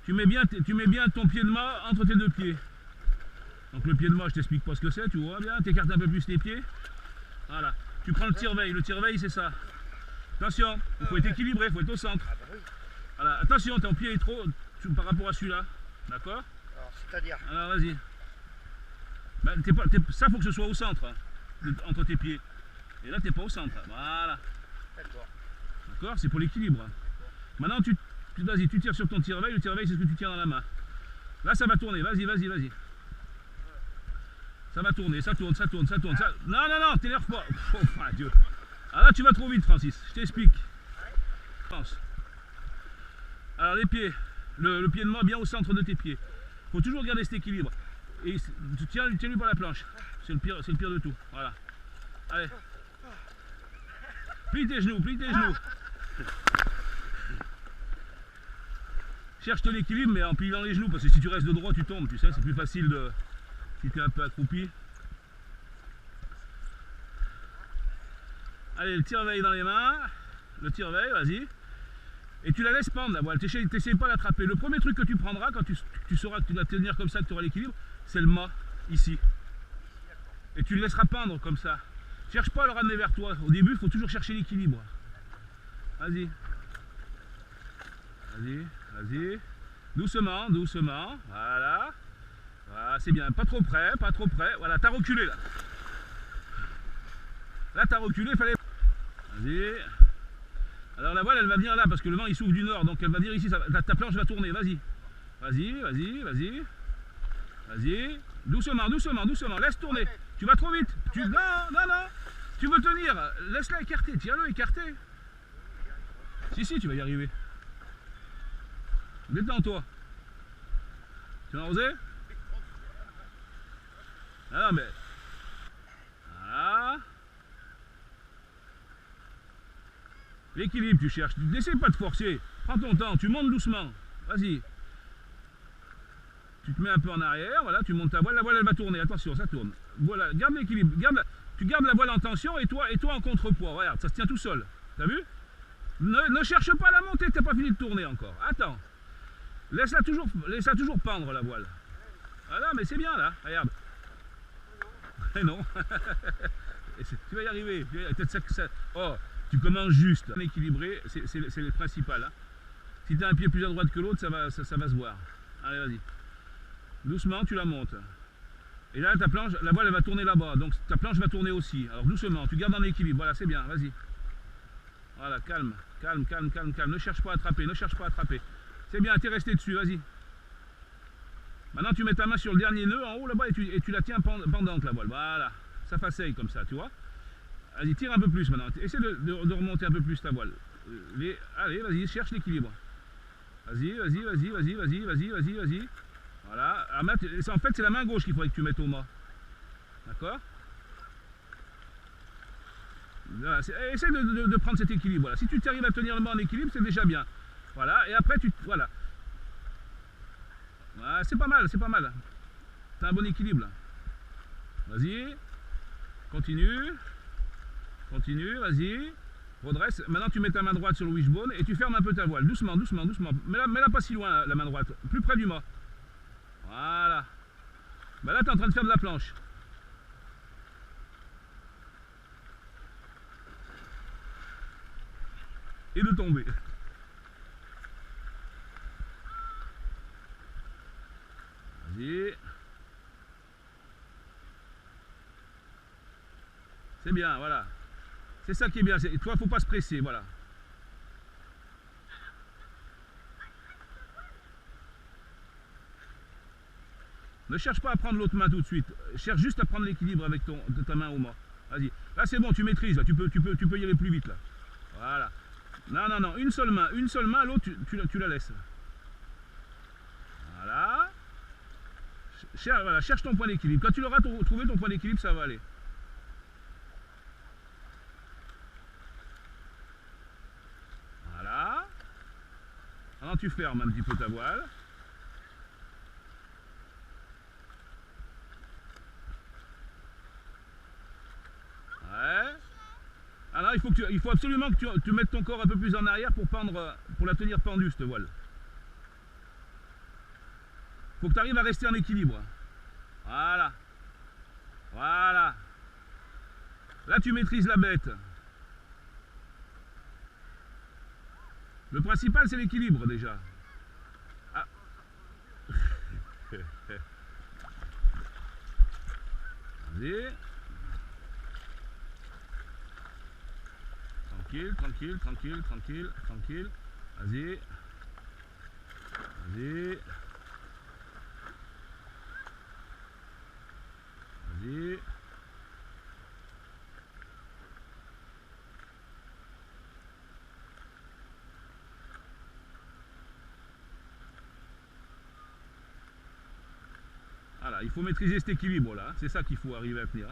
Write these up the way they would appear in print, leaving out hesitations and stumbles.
tu mets bien ton pied de mât entre tes deux pieds. Donc le pied de mât, je t'explique pas ce que c'est, tu vois bien, tu écartes un peu plus les pieds. Voilà. Tu prends le tire-veille c'est ça. Attention, il faut être équilibré, il faut être au centre. Voilà, attention, ton pied est trop par rapport à celui-là. D'accord? Alors, c'est-à-dire? Alors vas-y. Ben, ça, faut que ce soit au centre, hein, entre tes pieds. Et là, t'es pas au centre. Voilà. D'accord. D'accord? C'est pour l'équilibre. Maintenant, vas-y, tu tires sur ton tire-veille. Le tire-veille, c'est ce que tu tiens dans la main. Là, ça va tourner. Vas-y. Ça va tourner, ça tourne. Ça... Non, t'énerve pas. Oh, mon Dieu. Ah là, tu vas trop vite, Francis. Je t'explique. Pense. Alors, les pieds. Le pied de mât bien au centre de tes pieds. Faut toujours garder cet équilibre. Et tu tiens-lui par la planche. C'est le pire de tout. Voilà. Allez. Plie tes genoux. Cherche ton équilibre, mais en pliant les genoux, parce que si tu restes de droit, tu tombes, tu sais, c'est plus facile de... Si tu es un peu accroupi. Allez, le tire-veille dans les mains. Le tire-veille, vas-y. Et tu la laisses pendre la voile, t'essayes pas d'attraper. Le premier truc que tu prendras, quand tu sauras que tu dois tenir comme ça, que tu auras l'équilibre, c'est le mât, ici. Et tu le laisseras pendre comme ça. Cherche pas à le ramener vers toi. Au début, il faut toujours chercher l'équilibre. Vas-y. Doucement. Voilà. Voilà, c'est bien. Pas trop près. Voilà, t'as reculé là. Là, t'as reculé, fallait... Vas-y. Alors la voile, elle va venir là, parce que le vent, il souffle du nord. Donc elle va venir ici, ta planche va tourner. Vas-y. Doucement. Laisse tourner. Tu vas trop vite. Non. Tu veux tenir. Laisse-la écarter. Tiens-le écarté. Si, tu vas y arriver. Détends-toi. Tu vas oser? Ah non, mais... Voilà. L'équilibre, tu cherches. N'essaie pas de forcer. Prends ton temps. Tu montes doucement. Vas-y. Tu te mets un peu en arrière. Voilà, tu montes ta voile. La voile, elle va tourner. Attention, ça tourne. Voilà, garde l'équilibre. Tu gardes la voile en tension et toi en contrepoids. Regarde, ça se tient tout seul. T'as vu? Ne cherche pas à la monter. T'as pas fini de tourner encore. Attends. Laisse-la toujours pendre, la voile. Voilà, mais c'est bien, là. Regarde. Et non. Tu vas y arriver. Oh, tu commences juste. Équilibré, c'est le principal. Hein. Si tu as un pied plus à droite que l'autre, ça va se voir. Allez, vas-y. Doucement, tu la montes. Et là, ta planche, la voile, elle va tourner là-bas. Donc, ta planche va tourner aussi. Alors, doucement, tu gardes en équilibre. Voilà, c'est bien, vas-y. Voilà, calme. Ne cherche pas à attraper, C'est bien, t'es resté dessus, vas-y. Maintenant, tu mets ta main sur le dernier nœud en haut là-bas et tu la tiens pendante, la voile. Voilà, ça faceille comme ça, tu vois. Vas-y, tire un peu plus maintenant. Essaie de remonter un peu plus ta voile. Allez, vas-y, cherche l'équilibre. Vas-y. Voilà. Alors, en fait, c'est la main gauche qu'il faudrait que tu mettes au mât. D'accord? Voilà, essaie de prendre cet équilibre. Voilà. Si tu arrives à tenir le mât en équilibre, c'est déjà bien. Voilà. Et après, voilà. Voilà, c'est pas mal. T'as un bon équilibre là. Vas-y. Continue, vas-y. Redresse. Maintenant, tu mets ta main droite sur le wishbone et tu fermes un peu ta voile. Doucement. Mets-la pas si loin, la main droite. Plus près du mât. Voilà. Ben là, tu es en train de faire de la planche. Et de tomber. Vas-y. C'est bien, voilà. C'est ça qui est bien. Toi, faut pas se presser, voilà. Ne cherche pas à prendre l'autre main tout de suite. Cherche juste à prendre l'équilibre avec de ta main au mât. Vas-y. Là, c'est bon, tu maîtrises. Là. Tu peux y aller plus vite là. Voilà. Non. Une seule main, l'autre, tu la laisses. Voilà. Cherche ton point d'équilibre. Quand tu l'auras trouvé ton point d'équilibre, ça va aller. Voilà. Maintenant, tu fermes un petit peu ta voile. Ouais. Alors, il faut absolument que tu mettes ton corps un peu plus en arrière pour la tenir pendue, cette voile. Faut que tu arrives à rester en équilibre. Voilà. Voilà. Là, tu maîtrises la bête. Le principal, c'est l'équilibre déjà. Ah. Vas-y. Tranquille, tranquille, tranquille, tranquille, tranquille. Vas-y. Vas-y. Vas-y. Voilà, il faut maîtriser cet équilibre là, c'est ça qu'il faut arriver à tenir.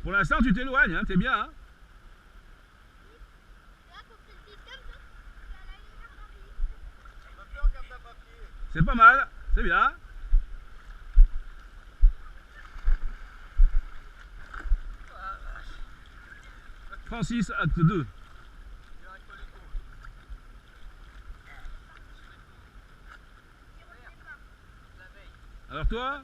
Pour l'instant tu t'éloignes, hein, t'es bien. Hein. C'est pas mal, c'est bien. Francis, acte 2. Alors toi,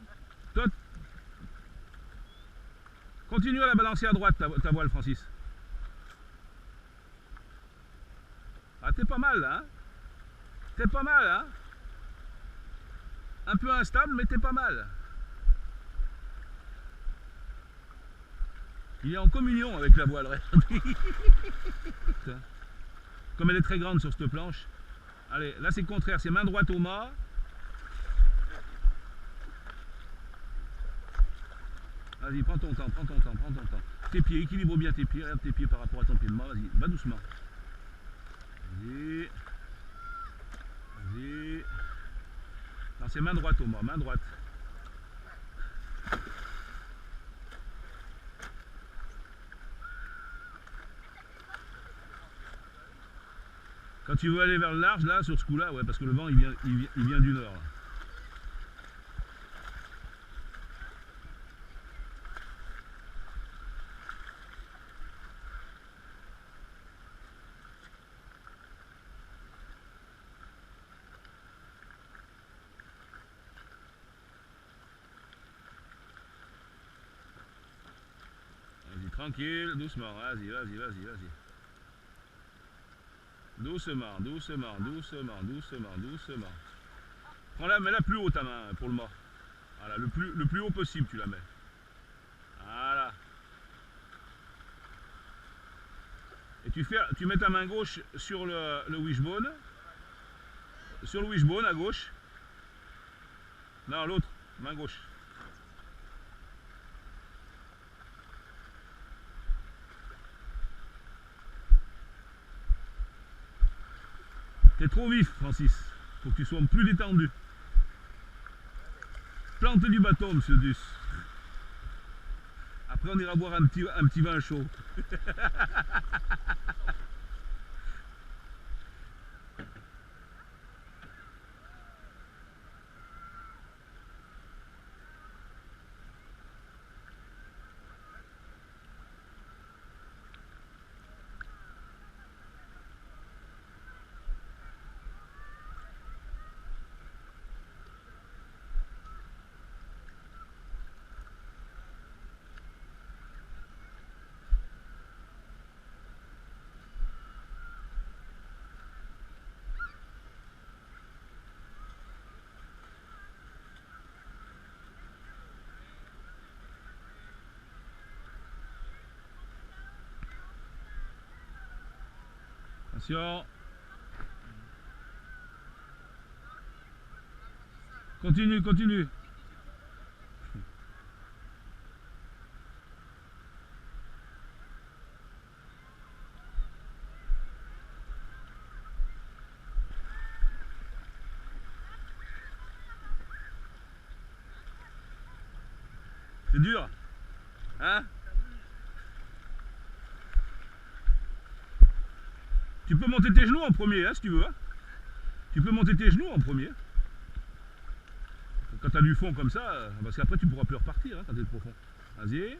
continue à la balancer à droite ta voile, Francis. Ah, t'es pas mal là, hein. T'es pas mal, hein. Un peu instable, mais t'es pas mal. Il est en communion avec la voile. Comme elle est très grande sur cette planche. Allez, là c'est le contraire, c'est main droite au mât. Vas-y, prends ton temps, prends ton temps, prends ton temps. Tes pieds, équilibre bien tes pieds, regarde tes pieds par rapport à ton pied de mât, vas-y, va doucement. Vas-y. Vas-y. Non, c'est main droite au mât, main droite. Quand tu veux aller vers le large, là, sur ce coup-là, ouais, parce que le vent, il vient du nord. Là. Vas-y, tranquille, doucement, vas-y, vas-y, vas-y, vas-y. Doucement, doucement, doucement, doucement, doucement. Prends-la, mets-la plus haut ta main pour le mât. Voilà, le plus haut possible tu la mets. Voilà. Et tu mets ta main gauche sur le wishbone. Sur le wishbone à gauche. Non, l'autre, main gauche. T'es trop vif, Francis. Faut que tu sois plus détendu. Plante du bateau, monsieur Dus. Après, on ira boire un petit vin chaud. Attention. Continue, continue. C'est dur, hein? Tu peux monter tes genoux en premier, hein, si tu veux. Hein. Tu peux monter tes genoux en premier. quand tu as du fond comme ça, parce qu'après tu pourras plus repartir hein, quand tu es profond. Vas-y,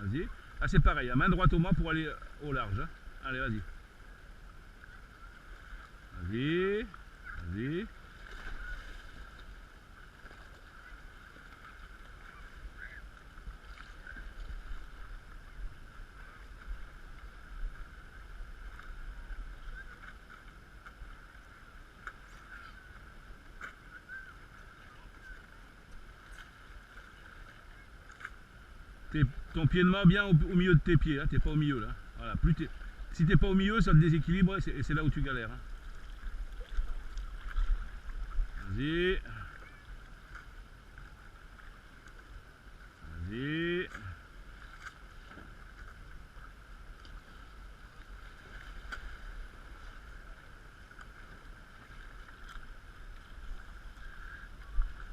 vas-y. Ah c'est pareil, à main droite au mât pour aller au large. Hein. Allez, vas-y. Vas-y, vas-y. Ton pied de mât bien au milieu de tes pieds, hein, t'es pas au milieu là. Voilà, si t'es pas au milieu, ça te déséquilibre et c'est là où tu galères. Hein. Vas-y. Vas-y.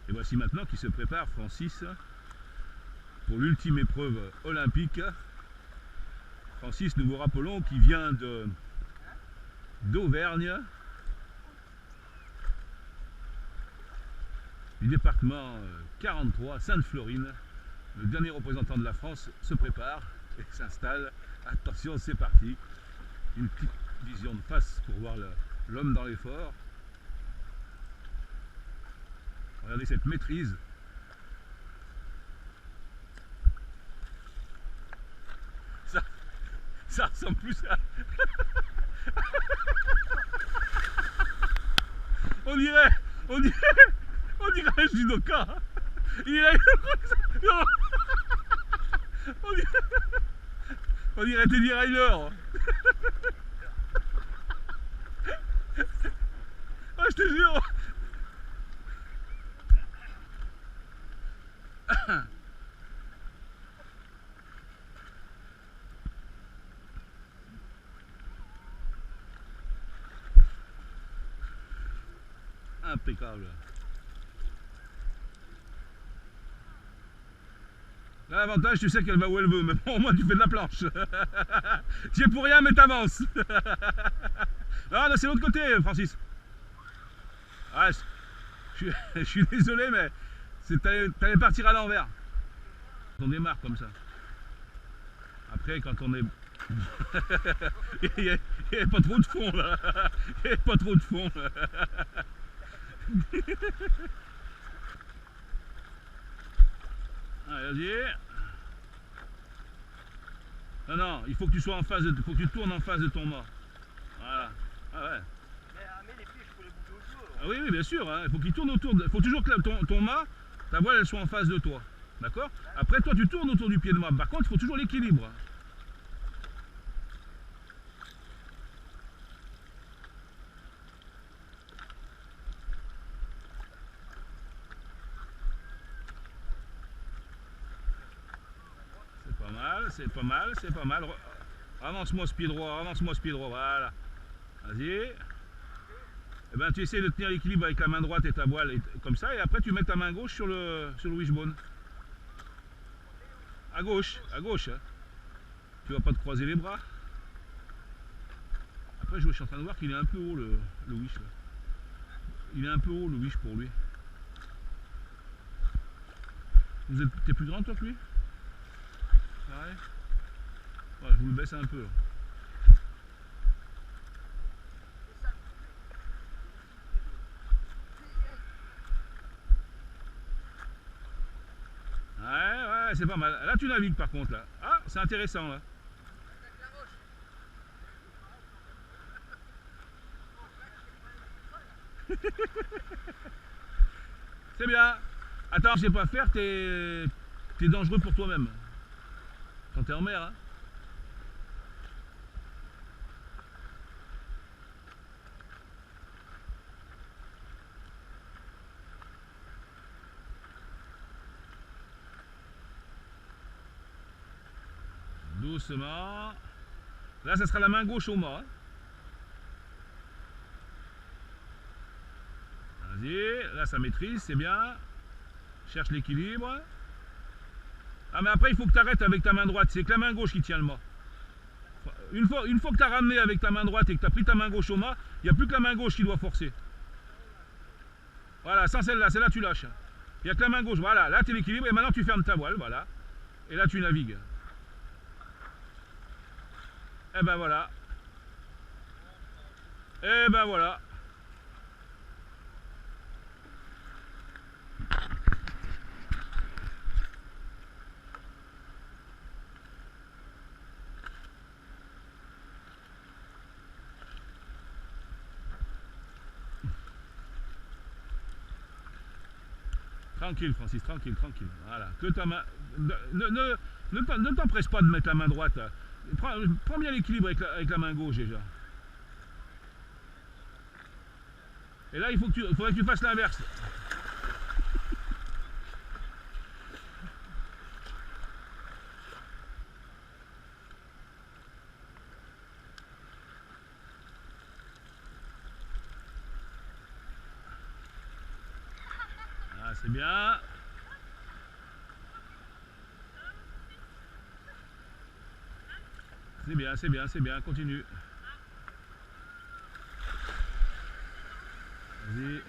Et voici maintenant qui se prépare Francis pour l'ultime épreuve olympique. Francis, nous vous rappelons qu'il vient d'Auvergne, du département 43, Sainte-Florine. Le dernier représentant de la France se prépare et s'installe. Attention, c'est parti. Une petite vision de face pour voir l'homme dans l'effort. Regardez cette maîtrise. Ça ressemble plus à... on dirait un judoka. On dirait Teddy Ryder. Ah, je te jure. Impeccable. L'avantage, tu sais qu'elle va où elle veut, mais bon, au moins tu fais de la planche. Tu es pour rien, mais t'avances. Non, c'est l'autre côté, Francis. Ah, je suis désolé, mais t'allais partir à l'envers. On démarre comme ça. Après, quand on est... Il n'y a pas trop de fond, là. Il n'y a pas trop de fond, là. Allez, vas-y. Non, non, il faut que tu sois en phase, faut que tu tournes en face de ton mât. Voilà. Ah ouais. Mais les pieds, je peux les bouger autour. Ah oui, oui, bien sûr. Hein. Il faut qu'il tourne autour. Il faut toujours que ton mât, ta voile, elle soit en face de toi. D'accord? Après, toi, tu tournes autour du pied de mât. Par contre, il faut toujours l'équilibre. C'est pas mal, c'est pas mal. Avance-moi ce pied droit, voilà. Vas-y. Et ben tu essaies de tenir l'équilibre avec la main droite et ta voile comme ça, et après tu mets ta main gauche sur le wishbone. À gauche, hein. Tu vas pas te croiser les bras. Après je suis en train de voir qu'il est un peu haut le wish là. Il est un peu haut le wish pour lui. T'es plus grand toi que lui? Ouais. Ouais, je vous le baisse un peu. Ouais, c'est pas mal. Là, tu navigues par contre, là. Ah, c'est intéressant, là. C'est bien. Attends, je sais pas faire, t'es dangereux pour toi-même. Quand t'es en mer, hein. Doucement. Là, ça sera la main gauche au mât. Hein. Vas-y, là ça maîtrise, c'est bien. Cherche l'équilibre. Ah mais après il faut que tu arrêtes avec ta main droite, c'est que la main gauche qui tient le mât. Une fois que tu as ramené avec ta main droite et que tu as pris ta main gauche au mât, il n'y a plus que la main gauche qui doit forcer. Voilà, sans celle-là tu lâches. Il n'y a que la main gauche. Voilà, là tu es l'équilibre et maintenant tu fermes ta voile. Voilà. Et là tu navigues. Et ben voilà. Et ben voilà. Tranquille, Francis, tranquille, tranquille. Voilà. Que ta main. Ne t'empresse pas de mettre la main droite. Prends bien l'équilibre avec la main gauche déjà. Et là, il faudrait que tu fasses l'inverse. Ah, c'est bien. C'est bien, c'est bien, c'est bien. Continue. Vas-y.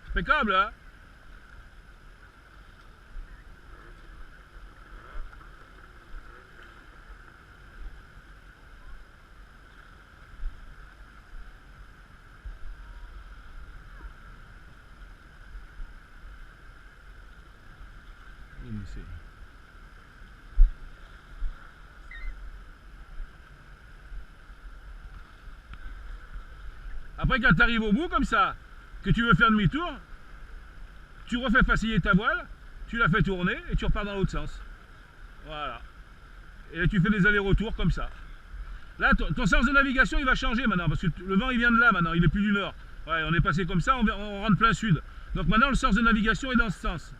Impeccable, hein? Après, quand tu arrives au bout comme ça, que tu veux faire demi-tour, tu refais faciliter ta voile, tu la fais tourner et tu repars dans l'autre sens. Voilà. Et là, tu fais des allers-retours comme ça. Là, ton sens de navigation, il va changer maintenant, parce que le vent, il vient de là maintenant, il est plus du nord. Ouais, on est passé comme ça, on rentre plein sud. Donc maintenant, le sens de navigation est dans ce sens.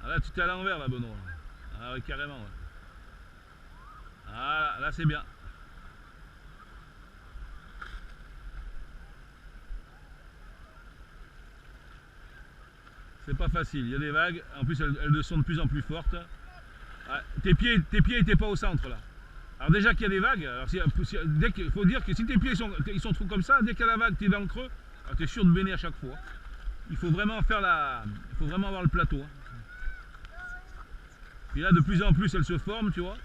Ah, là, tu t'es à l'envers, là, Benoît. Ah oui, carrément. Ouais. Ah, là c'est bien. C'est pas facile, il y a des vagues, en plus elles sont de plus en plus fortes. Ah, tes pieds n'étaient pas au centre là. Alors déjà qu'il y a des vagues, alors il faut dire que si tes pieds ils sont trop comme ça, dès qu'il y a la vague, tu es dans le creux, tu es sûr de baigner à chaque fois. Il faut vraiment avoir le plateau. Puis là de plus en plus elle se forme, tu vois.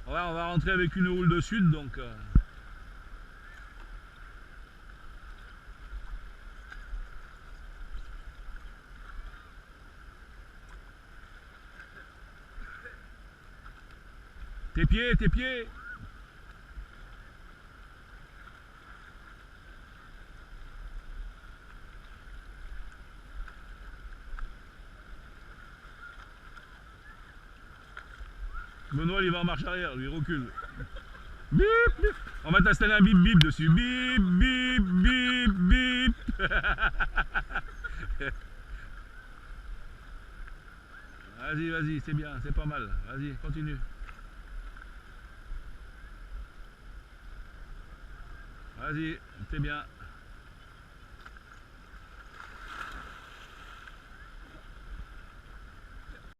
On va rentrer avec une houle de sud, donc... Tes pieds. Benoît il va en marche arrière, lui recule. Bip, bip. On va t'installer un bip bip dessus. Bip, bip, bip, bip. Vas-y, c'est bien, c'est pas mal. Vas-y, continue. Vas-y, c'est bien.